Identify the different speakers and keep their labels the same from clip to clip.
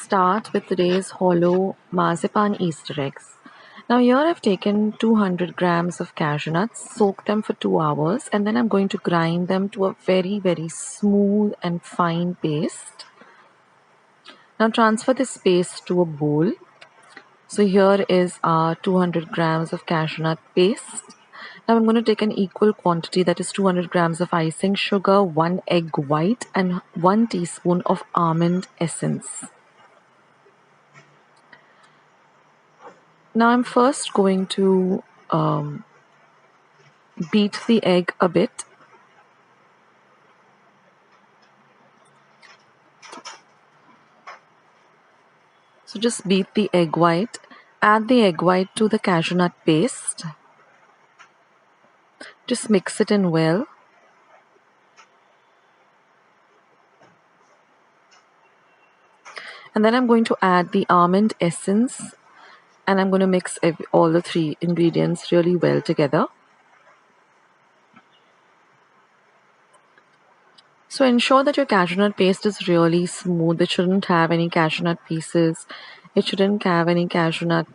Speaker 1: start with today's hollow Marzipan Easter Eggs. Now here I've taken 200 grams of cashew nuts, soaked them for 2 hours, and then I'm going to grind them to a very smooth and fine paste. Now transfer this paste to a bowl. So here is our 200 grams of cashew nut paste. Now I'm going to take an equal quantity, that is 200 grams of icing sugar, 1 egg white and 1 teaspoon of almond essence. Now I'm first going to beat the egg a bit. So just beat the egg white. Add the egg white to the cashew nut paste. Just mix it in well. And then I'm going to add the almond essence, and I'm going to mix all the 3 ingredients really well together. So ensure that your cashew nut paste is really smooth. It shouldn't have any cashew nut pieces. It shouldn't have any cashew nut,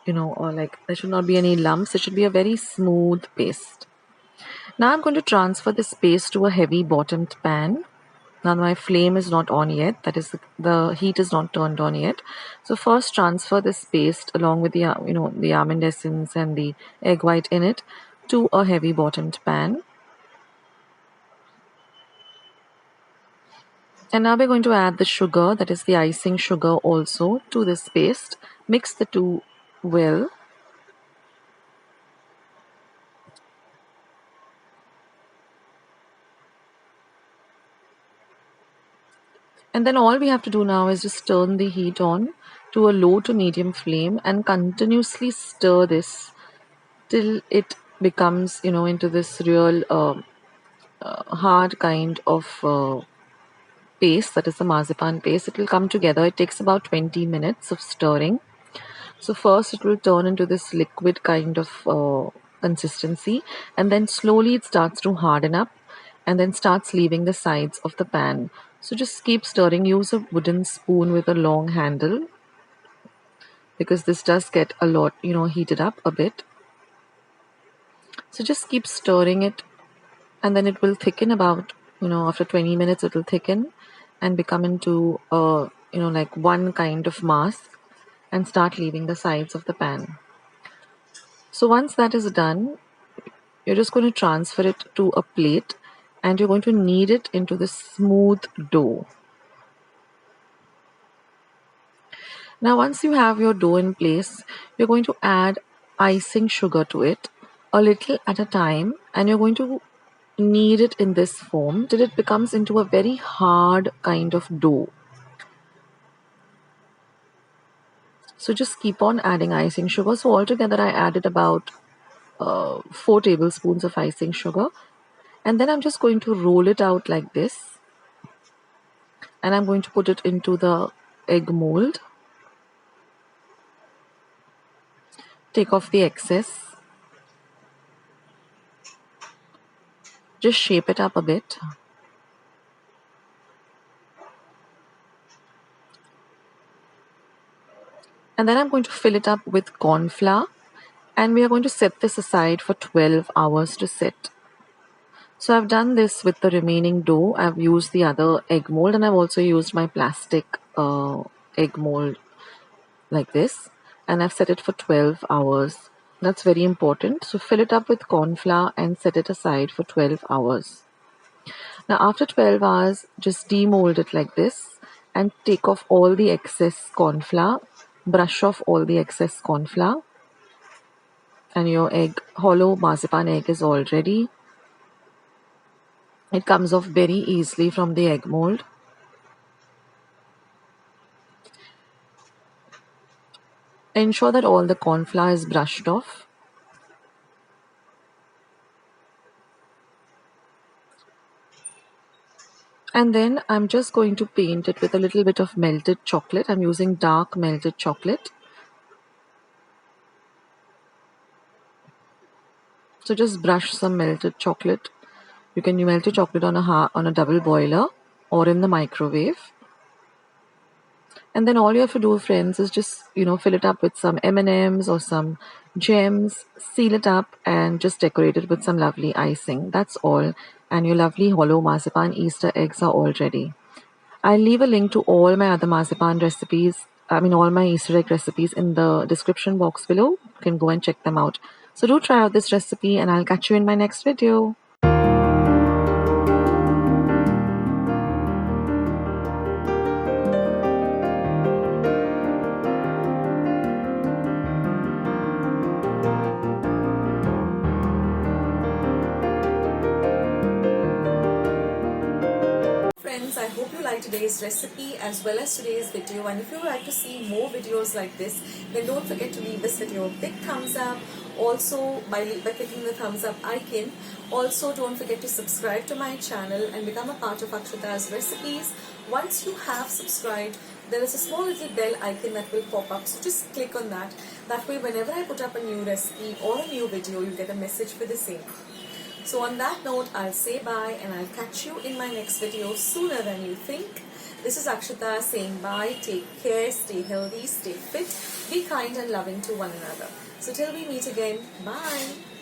Speaker 1: or like there should not be any lumps. It should be a very smooth paste. Now I'm going to transfer this paste to a heavy bottomed pan. Now my flame is not on yet, that is the heat is not turned on yet. So first transfer this paste along with the the almond essence and the egg white in it to a heavy bottomed pan. And now we're going to add the sugar, that is the icing sugar, also to this paste. Mix the two well. And then all we have to do now is just turn the heat on to a low to medium flame and continuously stir this till it becomes, into this real hard kind of paste, that is the marzipan paste. It will come together. It takes about 20 minutes of stirring. So first it will turn into this liquid kind of consistency, and then slowly it starts to harden up and then starts leaving the sides of the pan. So just keep stirring. Use a wooden spoon with a long handle, because this does get a lot, heated up a bit. So just keep stirring it, and then it will thicken about, after 20 minutes it will thicken and become into like one kind of mass and start leaving the sides of the pan. So once that is done, you're just going to transfer it to a plate and you're going to knead it into this smooth dough. Now once you have your dough in place, you're going to add icing sugar to it, a little at a time, and you're going to knead it in this form till it becomes into a very hard kind of dough. So just keep on adding icing sugar. So altogether I added about 4 tablespoons of icing sugar, and then I'm just going to roll it out like this, and I'm going to put it into the egg mold. Take off the excess. Just shape it up a bit. And then I'm going to fill it up with corn flour, and we are going to set this aside for 12 hours to set. So I've done this with the remaining dough. I've used the other egg mold, and I've also used my plastic egg mold like this, and I've set it for 12 hours. That's very important. So fill it up with corn flour and set it aside for 12 hours. Now after 12 hours, just demold it like this and take off all the excess corn flour. Brush off all the excess corn flour, and your hollow marzipan egg is all ready. It comes off very easily from the egg mold. Ensure that all the corn flour is brushed off. And then I'm just going to paint it with a little bit of melted chocolate. I'm using dark melted chocolate. So just brush some melted chocolate. You can melt your chocolate on a double boiler or in the microwave. And then all you have to do, friends, is just, fill it up with some M&Ms or some gems, seal it up, and just decorate it with some lovely icing. That's all. And your lovely hollow marzipan Easter eggs are all ready. I'll leave a link to all my other marzipan recipes, all my Easter egg recipes in the description box below. You can go and check them out. So do try out this recipe, and I'll catch you in my next video. Friends, I hope you liked today's recipe as well as today's video, and if you would like to see more videos like this, then don't forget to leave this video a big thumbs up. Also, by clicking the thumbs up icon. Also, don't forget to subscribe to my channel and become a part of Akshata's recipes. Once you have subscribed, there is a small little bell icon that will pop up, so just click on that. That way, whenever I put up a new recipe or a new video, you get a message for the same. So on that note, I'll say bye, and I'll catch you in my next video sooner than you think. This is Akshata saying bye. Take care, stay healthy, stay fit, be kind and loving to one another. So till we meet again, bye.